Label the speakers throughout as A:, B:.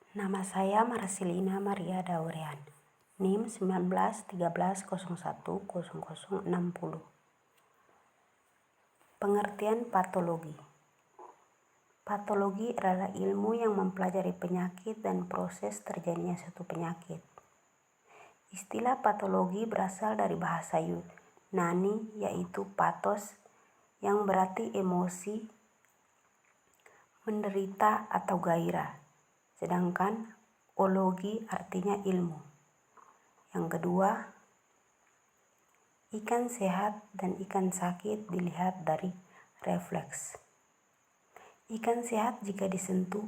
A: Nama saya Marcelina Maria Daurean, NIM 1913010060. Pengertian patologi. Patologi adalah ilmu yang mempelajari penyakit dan proses terjadinya suatu penyakit. Istilah patologi berasal dari bahasa Yunani, yaitu pathos, yang berarti emosi, menderita atau gairah, sedangkan ologi artinya ilmu. Yang kedua, ikan sehat dan ikan sakit dilihat dari refleks. Ikan sehat jika disentuh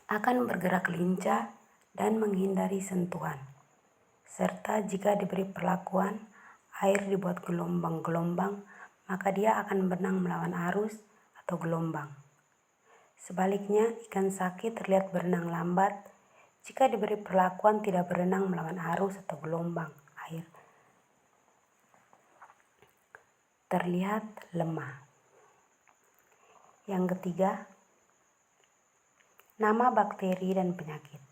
A: akan bergerak lincah dan menghindari sentuhan, serta jika diberi perlakuan air dibuat gelombang-gelombang, maka dia akan berenang melawan arus atau gelombang. Sebaliknya, ikan sakit terlihat berenang lambat jika diberi perlakuan tidak berenang melawan arus atau gelombang air. Terlihat lemah. Yang ketiga, nama bakteri dan penyakit.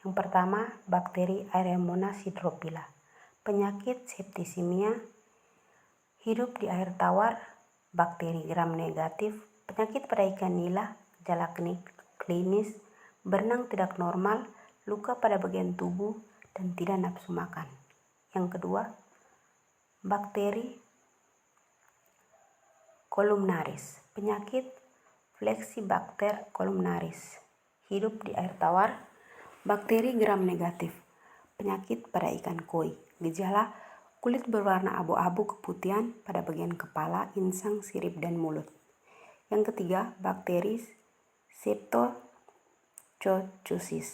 A: Yang pertama, bakteri Aeromonas hydrophila. Penyakit septisemia, hidup di air tawar, bakteri gram negatif, penyakit pada ikan nila, gejala klinis, berenang tidak normal, luka pada bagian tubuh, dan tidak nafsu makan. Yang kedua, bakteri columnaris, penyakit Flexibacter columnaris, hidup di air tawar, bakteri gram negatif, penyakit pada ikan koi, gejala kulit berwarna abu-abu keputihan pada bagian kepala, insang, sirip, dan mulut. Yang ketiga, bakteri Streptococcus,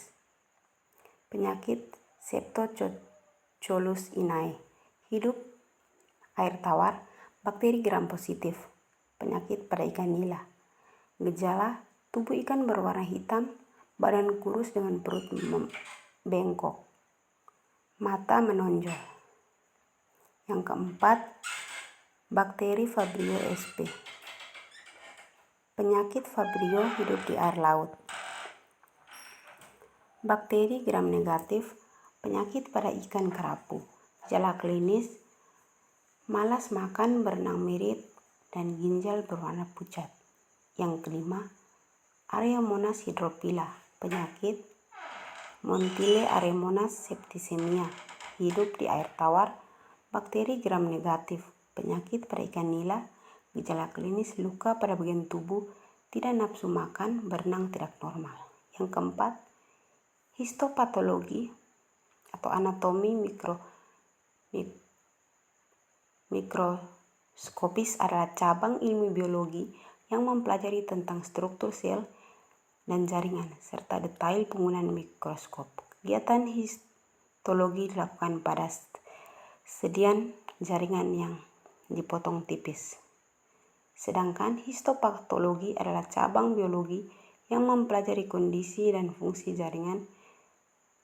A: penyakit Streptococcus inae, hidup air tawar, bakteri gram positif, penyakit pada ikan nila. Gejala, tubuh ikan berwarna hitam, badan kurus dengan perut bengkok, mata menonjol. Yang keempat, bakteri Vibrio sp. Penyakit Vibrio hidup di air laut. Bakteri gram negatif, penyakit pada ikan kerapu. Gejala klinis, malas makan, berenang mirip, dan ginjal berwarna pucat. Yang kelima, Aeromonas hydrophila, penyakit Montile Aeromonas septisemia, hidup di air tawar, bakteri gram negatif, penyakit pada ikan nila, gejala klinis luka pada bagian tubuh, tidak nafsu makan, berenang tidak normal. Yang keempat, histopatologi atau anatomi mikroskopis adalah cabang ilmu biologi yang mempelajari tentang struktur sel dan jaringan, serta detail penggunaan mikroskop. Kegiatan histologi dilakukan pada sedian jaringan yang dipotong tipis. Sedangkan histopatologi adalah cabang biologi yang mempelajari kondisi dan fungsi jaringan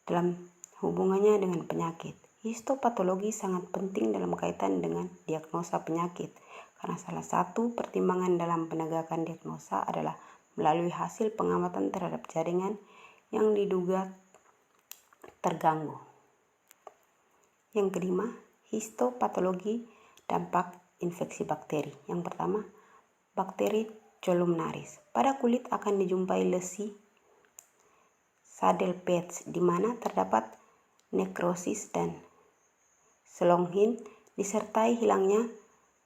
A: dalam hubungannya dengan penyakit. Histopatologi sangat penting dalam kaitan dengan diagnosa penyakit, karena salah satu pertimbangan dalam penegakan diagnosa adalah melalui hasil pengamatan terhadap jaringan yang diduga terganggu. Yang kelima, histopatologi dampak infeksi bakteri. Yang pertama, bakteri columnaris. Pada kulit akan dijumpai lesi saddle patch di mana terdapat nekrosis dan selonghin disertai hilangnya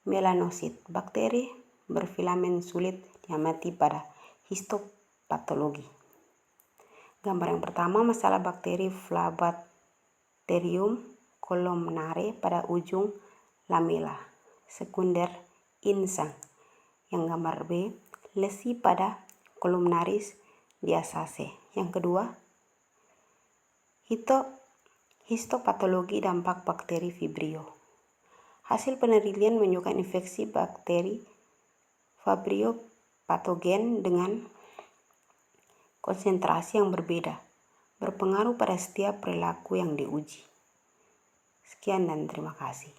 A: melanosit. Bakteri berfilamen sulit diamati pada histopatologi. Gambar yang pertama, masalah bakteri Phyllobaterium columnare pada ujung lamela sekunder insang. Yang gambar B, lesi pada columnaris diastase. Yang kedua, histopatologi dampak bakteri Vibrio. Hasil penelitian menunjukkan infeksi bakteri Vibrio patogen dengan konsentrasi yang berbeda berpengaruh pada setiap perilaku yang diuji. Sekian dan terima kasih.